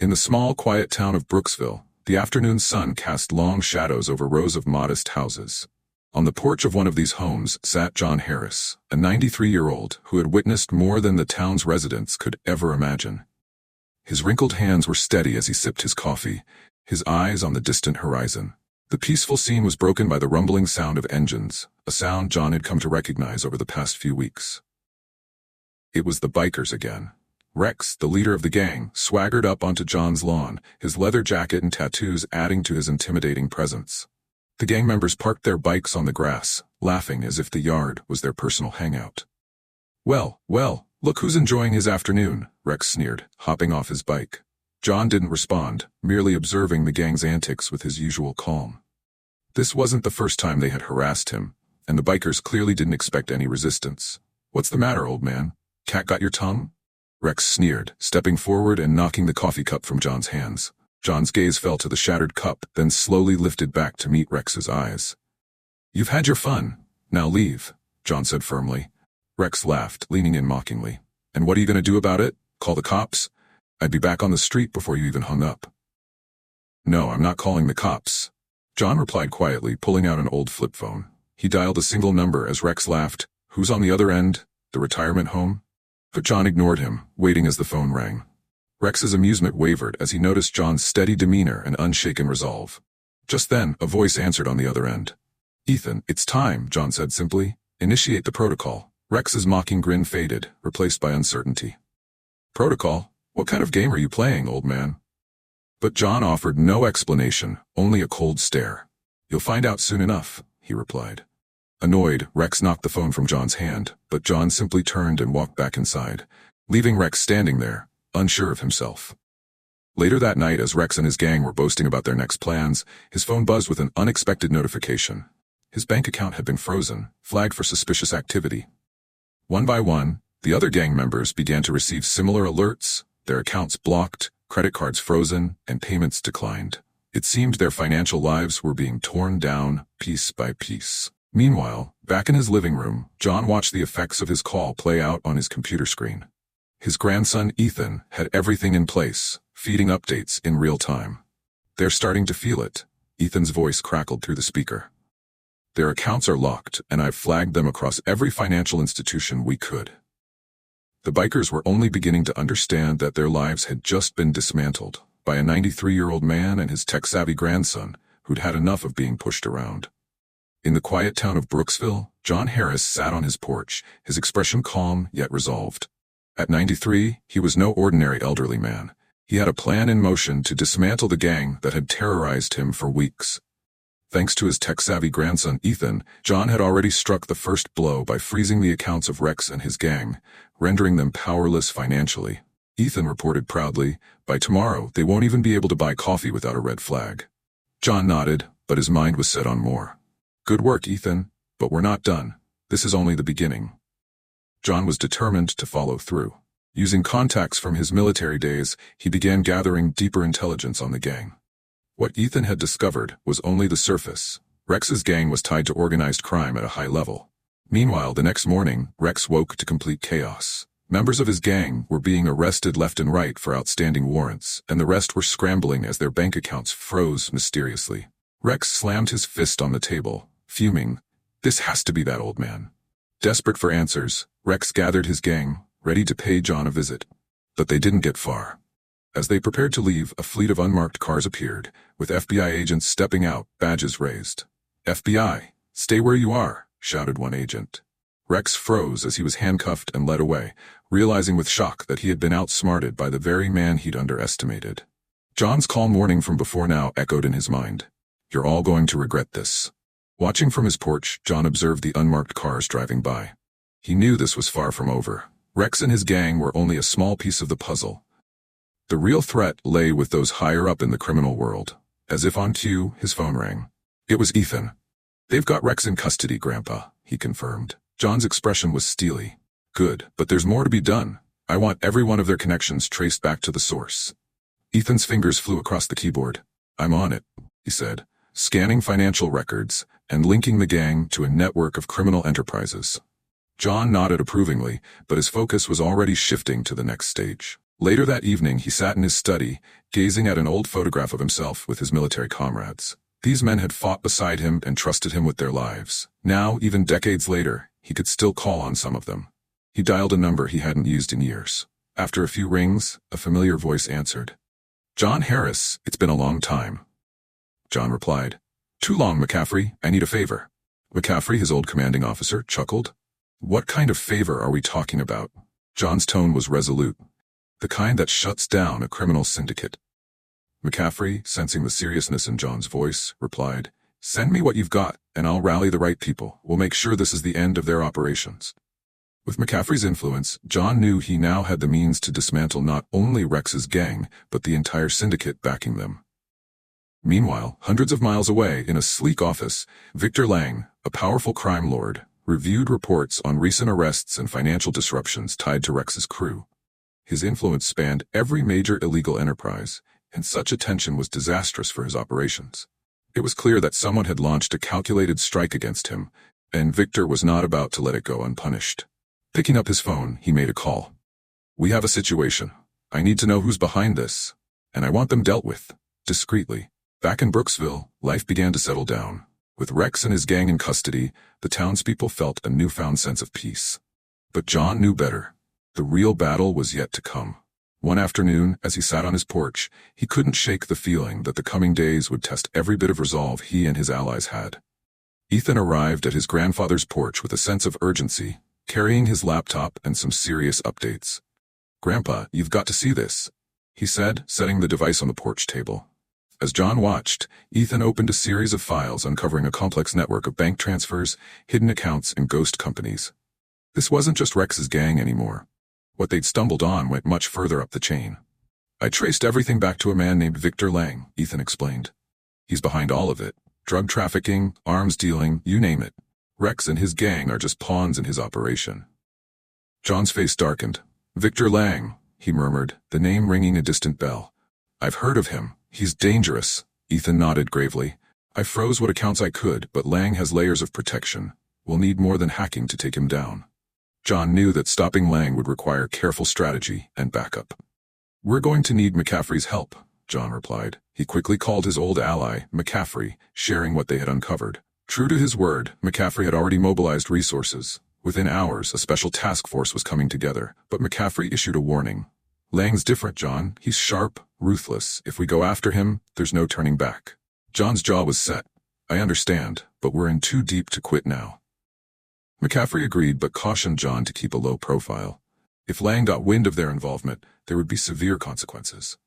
In the small, quiet town of Brooksville, the afternoon sun cast long shadows over rows of modest houses. On the porch of one of these homes sat John Harris, a 93-year-old who had witnessed more than the town's residents could ever imagine. His wrinkled hands were steady as he sipped his coffee, his eyes on the distant horizon. The peaceful scene was broken by the rumbling sound of engines, a sound John had come to recognize over the past few weeks. It was the bikers again. Rex, the leader of the gang, swaggered up onto John's lawn, his leather jacket and tattoos adding to his intimidating presence. The gang members parked their bikes on the grass, laughing as if the yard was their personal hangout. Well, look who's enjoying his afternoon, Rex sneered, hopping off his bike. John didn't respond, merely observing the gang's antics with his usual calm. This wasn't the first time they had harassed him, and the bikers clearly didn't expect any resistance. "What's the matter, old man? Cat got your tongue?" Rex sneered, stepping forward and knocking the coffee cup from John's hands. John's gaze fell to the shattered cup, then slowly lifted back to meet Rex's eyes. "You've had your fun. Now leave," John said firmly. Rex laughed, leaning in mockingly. "And what are you going to do about it? Call the cops? I'd be back on the street before you even hung up." "No, I'm not calling the cops," John replied quietly, pulling out an old flip phone. He dialed a single number as Rex laughed. "Who's on the other end? The retirement home?" But John ignored him, waiting as the phone rang. Rex's amusement wavered as he noticed John's steady demeanor and unshaken resolve. Just then, a voice answered on the other end. "Ethan, it's time," John said simply. "Initiate the protocol." Rex's mocking grin faded, replaced by uncertainty. "Protocol? What kind of game are you playing, old man?" But John offered no explanation, only a cold stare. "You'll find out soon enough," he replied. Annoyed, Rex knocked the phone from John's hand, but John simply turned and walked back inside, leaving Rex standing there, unsure of himself. Later that night, as Rex and his gang were boasting about their next plans, his phone buzzed with an unexpected notification. His bank account had been frozen, flagged for suspicious activity. One by one, the other gang members began to receive similar alerts, their accounts blocked, credit cards frozen, and payments declined. It seemed their financial lives were being torn down, piece by piece. Meanwhile, back in his living room, John watched the effects of his call play out on his computer screen. His grandson, Ethan, had everything in place, feeding updates in real time. "They're starting to feel it," Ethan's voice crackled through the speaker. "Their accounts are locked, and I've flagged them across every financial institution we could." The bikers were only beginning to understand that their lives had just been dismantled by a 93-year-old man and his tech-savvy grandson who'd had enough of being pushed around. In the quiet town of Brooksville, John Harris sat on his porch, his expression calm yet resolved. At 93, he was no ordinary elderly man. He had a plan in motion to dismantle the gang that had terrorized him for weeks. Thanks to his tech-savvy grandson Ethan, John had already struck the first blow by freezing the accounts of Rex and his gang, rendering them powerless financially. Ethan reported proudly, "By tomorrow, they won't even be able to buy coffee without a red flag." John nodded, but his mind was set on more. "Good work, Ethan, but we're not done. This is only the beginning." John was determined to follow through. Using contacts from his military days, he began gathering deeper intelligence on the gang. What Ethan had discovered was only the surface. Rex's gang was tied to organized crime at a high level. Meanwhile, the next morning, Rex woke to complete chaos. Members of his gang were being arrested left and right for outstanding warrants, and the rest were scrambling as their bank accounts froze mysteriously. Rex slammed his fist on the table, fuming. This has to be that old man. Desperate for answers, Rex gathered his gang, ready to pay John a visit. But they didn't get far. As they prepared to leave, a fleet of unmarked cars appeared, with FBI agents stepping out, badges raised. "FBI, stay where you are," shouted one agent. Rex froze as he was handcuffed and led away, realizing with shock that he had been outsmarted by the very man he'd underestimated. John's calm warning from before now echoed in his mind. "You're all going to regret this." Watching from his porch, John observed the unmarked cars driving by. He knew this was far from over. Rex and his gang were only a small piece of the puzzle. The real threat lay with those higher up in the criminal world. As if on cue, his phone rang. It was Ethan. "They've got Rex in custody, Grandpa," he confirmed. John's expression was steely. "Good, but there's more to be done. I want every one of their connections traced back to the source." Ethan's fingers flew across the keyboard. "I'm on it," he said, scanning financial records and linking the gang to a network of criminal enterprises. John nodded approvingly, but his focus was already shifting to the next stage. Later that evening, he sat in his study, gazing at an old photograph of himself with his military comrades. These men had fought beside him and trusted him with their lives. Now, even decades later, he could still call on some of them. He dialed a number he hadn't used in years. After a few rings, a familiar voice answered. "John Harris, it's been a long time." John replied, "Too long, McCaffrey, I need a favor." McCaffrey, his old commanding officer, chuckled. "What kind of favor are we talking about?" John's tone was resolute. "The kind that shuts down a criminal syndicate." McCaffrey, sensing the seriousness in John's voice, replied, "Send me what you've got, and I'll rally the right people. We'll make sure this is the end of their operations." With McCaffrey's influence, John knew he now had the means to dismantle not only Rex's gang, but the entire syndicate backing them. Meanwhile, hundreds of miles away, in a sleek office, Victor Lang, a powerful crime lord, reviewed reports on recent arrests and financial disruptions tied to Rex's crew. His influence spanned every major illegal enterprise, and such attention was disastrous for his operations. It was clear that someone had launched a calculated strike against him, and Victor was not about to let it go unpunished. Picking up his phone, he made a call. "We have a situation. I need to know who's behind this, and I want them dealt with, discreetly." Back in Brooksville, life began to settle down. With Rex and his gang in custody, the townspeople felt a newfound sense of peace. But John knew better. The real battle was yet to come. One afternoon, as he sat on his porch, he couldn't shake the feeling that the coming days would test every bit of resolve he and his allies had. Ethan arrived at his grandfather's porch with a sense of urgency, carrying his laptop and some serious updates. "Grandpa, you've got to see this," he said, setting the device on the porch table. As John watched, Ethan opened a series of files uncovering a complex network of bank transfers, hidden accounts, and ghost companies. This wasn't just Rex's gang anymore. What they'd stumbled on went much further up the chain. "I traced everything back to a man named Victor Lang," Ethan explained. "He's behind all of it. Drug trafficking, arms dealing, you name it. Rex and his gang are just pawns in his operation." John's face darkened. "Victor Lang," he murmured, the name ringing a distant bell. "I've heard of him. He's dangerous." Ethan nodded gravely. "I froze what accounts I could, but Lang has layers of protection. We'll need more than hacking to take him down." John knew that stopping Lang would require careful strategy and backup. "We're going to need McCaffrey's help," John replied. He quickly called his old ally, McCaffrey, sharing what they had uncovered. True to his word, McCaffrey had already mobilized resources. Within hours, a special task force was coming together, but McCaffrey issued a warning. "Lang's different, John. He's sharp, ruthless. If we go after him, there's no turning back." John's jaw was set. "I understand, but we're in too deep to quit now." McCaffrey agreed but cautioned John to keep a low profile. If Lang got wind of their involvement, there would be severe consequences.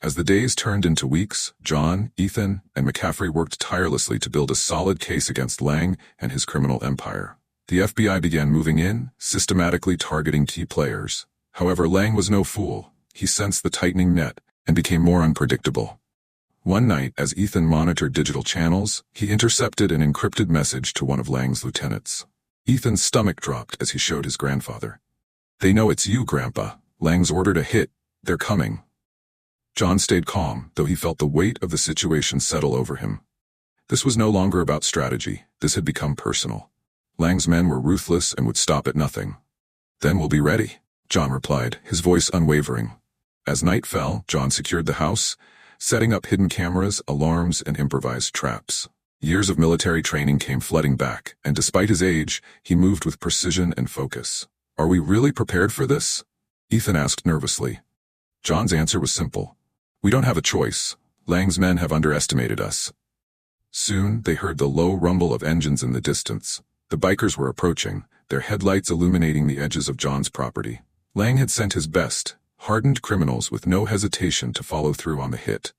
As the days turned into weeks, John, Ethan, and McCaffrey worked tirelessly to build a solid case against Lang and his criminal empire. The FBI began moving in, systematically targeting key players. However, Lang was no fool. He sensed the tightening net and became more unpredictable. One night, as Ethan monitored digital channels, he intercepted an encrypted message to one of Lang's lieutenants. Ethan's stomach dropped as he showed his grandfather. "They know it's you, Grandpa. Lang's ordered a hit. They're coming." John stayed calm, though he felt the weight of the situation settle over him. This was no longer about strategy. This had become personal. Lang's men were ruthless and would stop at nothing. "Then we'll be ready," John replied, his voice unwavering. As night fell, John secured the house, setting up hidden cameras, alarms, and improvised traps. Years of military training came flooding back, and despite his age, he moved with precision and focus. "Are we really prepared for this?" Ethan asked nervously. John's answer was simple. "We don't have a choice. Lang's men have underestimated us." Soon, they heard the low rumble of engines in the distance. The bikers were approaching, their headlights illuminating the edges of John's property. Lang had sent his best, hardened criminals with no hesitation to follow through on the hit.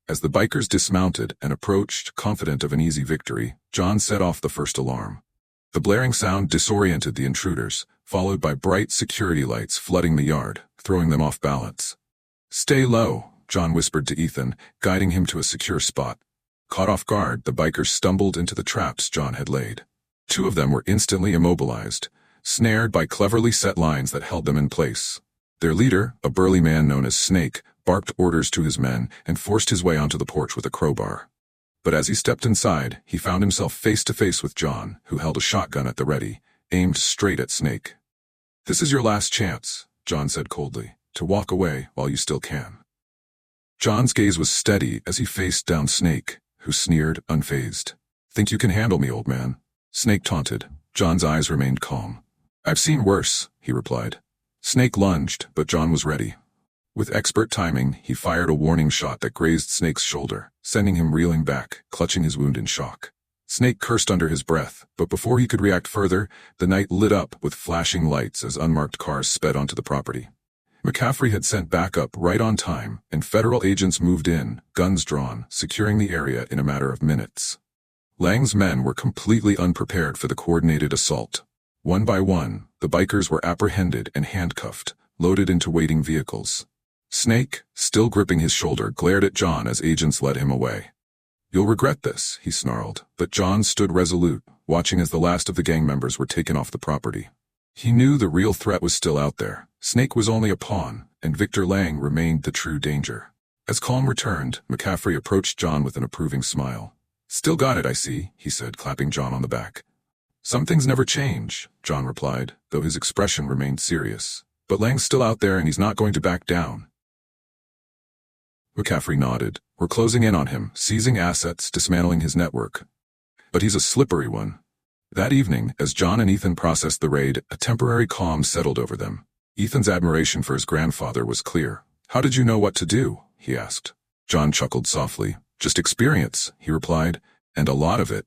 As the bikers dismounted and approached, confident of an easy victory, John set off the first alarm. The blaring sound disoriented the intruders, followed by bright security lights flooding the yard, throwing them off balance. "Stay low," John whispered to Ethan, guiding him to a secure spot. Caught off guard, the bikers stumbled into the traps John had laid. Two of them were instantly immobilized, snared by cleverly set lines that held them in place. Their leader, a burly man known as Snake, barked orders to his men and forced his way onto the porch with a crowbar. But as he stepped inside, he found himself face to face with John, who held a shotgun at the ready, aimed straight at Snake. "This is your last chance," John said coldly. to walk away while you still can. John's gaze was steady as he faced down Snake, who sneered, unfazed. Think you can handle me, old man? Snake taunted. John's eyes remained calm. I've seen worse, he replied. Snake lunged, but John was ready. With expert timing, he fired a warning shot that grazed Snake's shoulder, sending him reeling back, clutching his wound in shock. Snake cursed under his breath, but before he could react further, the night lit up with flashing lights as unmarked cars sped onto the property. McCaffrey had sent backup right on time, and federal agents moved in, guns drawn, securing the area in a matter of minutes. Lang's men were completely unprepared for the coordinated assault. One by one, the bikers were apprehended and handcuffed, loaded into waiting vehicles. Snake, still gripping his shoulder, glared at John as agents led him away. You'll regret this, he snarled, but John stood resolute, watching as the last of the gang members were taken off the property. He knew the real threat was still out there. Snake was only a pawn, and Victor Lang remained the true danger. As calm returned, McCaffrey approached John with an approving smile. Still got it, I see, he said, clapping John on the back. Some things never change, John replied, though his expression remained serious. But Lang's still out there and he's not going to back down. McCaffrey nodded. We're closing in on him, seizing assets, dismantling his network. But he's a slippery one. That evening, as John and Ethan processed the raid, a temporary calm settled over them. Ethan's admiration for his grandfather was clear. How did you know what to do? He asked. John chuckled softly. Just experience, he replied, and a lot of it.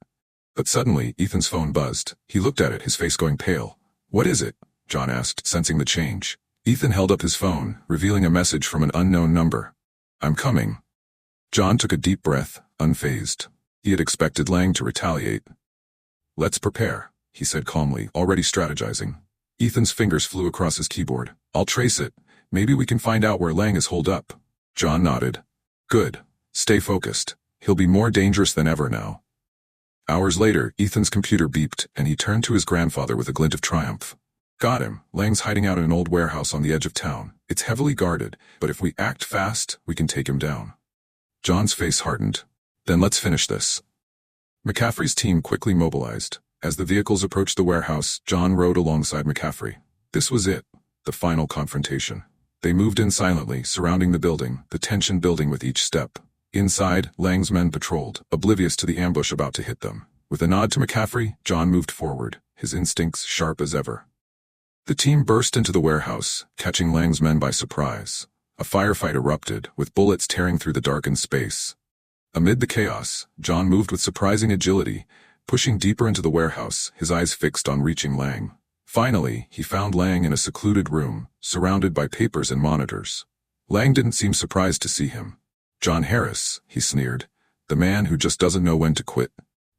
But suddenly, Ethan's phone buzzed. He looked at it, his face going pale. What is it? John asked, sensing the change. Ethan held up his phone, revealing a message from an unknown number. I'm coming. John took a deep breath, unfazed. He had expected Lang to retaliate. Let's prepare, he said calmly, already strategizing. Ethan's fingers flew across his keyboard. I'll trace it. Maybe we can find out where Lang is holed up. John nodded. Good. Stay focused. He'll be more dangerous than ever now. Hours later, Ethan's computer beeped, and he turned to his grandfather with a glint of triumph. Got him. Lang's hiding out in an old warehouse on the edge of town. It's heavily guarded, but if we act fast, we can take him down. John's face hardened. Then let's finish this. McCaffrey's team quickly mobilized. As the vehicles approached the warehouse, John rode alongside McCaffrey. This was it, the final confrontation. They moved in silently, surrounding the building, the tension building with each step. Inside, Lang's men patrolled, oblivious to the ambush about to hit them. With a nod to McCaffrey, John moved forward, his instincts sharp as ever. The team burst into the warehouse, catching Lang's men by surprise. A firefight erupted, with bullets tearing through the darkened space. Amid the chaos, John moved with surprising agility, pushing deeper into the warehouse, his eyes fixed on reaching Lang. Finally, he found Lang in a secluded room, surrounded by papers and monitors. Lang didn't seem surprised to see him. John Harris, he sneered, the man who just doesn't know when to quit.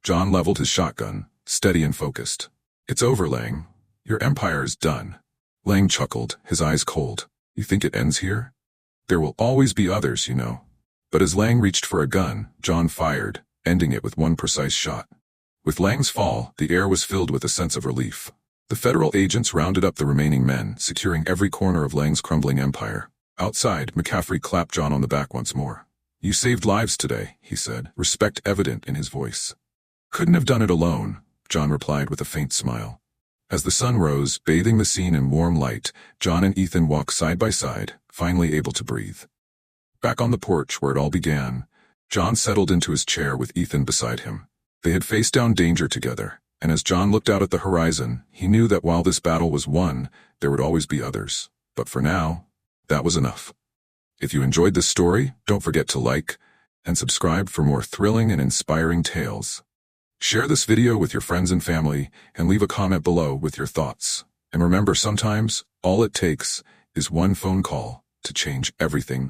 John leveled his shotgun, steady and focused. It's over, Lang. Your empire's done. Lang chuckled, his eyes cold. You think it ends here? There will always be others, you know. But as Lang reached for a gun, John fired, ending it with one precise shot. With Lang's fall, the air was filled with a sense of relief. The federal agents rounded up the remaining men, securing every corner of Lang's crumbling empire. Outside, McCaffrey clapped John on the back once more. You saved lives today, he said, respect evident in his voice. Couldn't have done it alone, John replied with a faint smile. As the sun rose, bathing the scene in warm light, John and Ethan walked side by side, finally able to breathe. Back on the porch where it all began, John settled into his chair with Ethan beside him. They had faced down danger together, and as John looked out at the horizon, he knew that while this battle was won, there would always be others. But for now, that was enough. If you enjoyed this story, don't forget to like and subscribe for more thrilling and inspiring tales. Share this video with your friends and family, and leave a comment below with your thoughts. And remember, sometimes, all it takes is one phone call to change everything.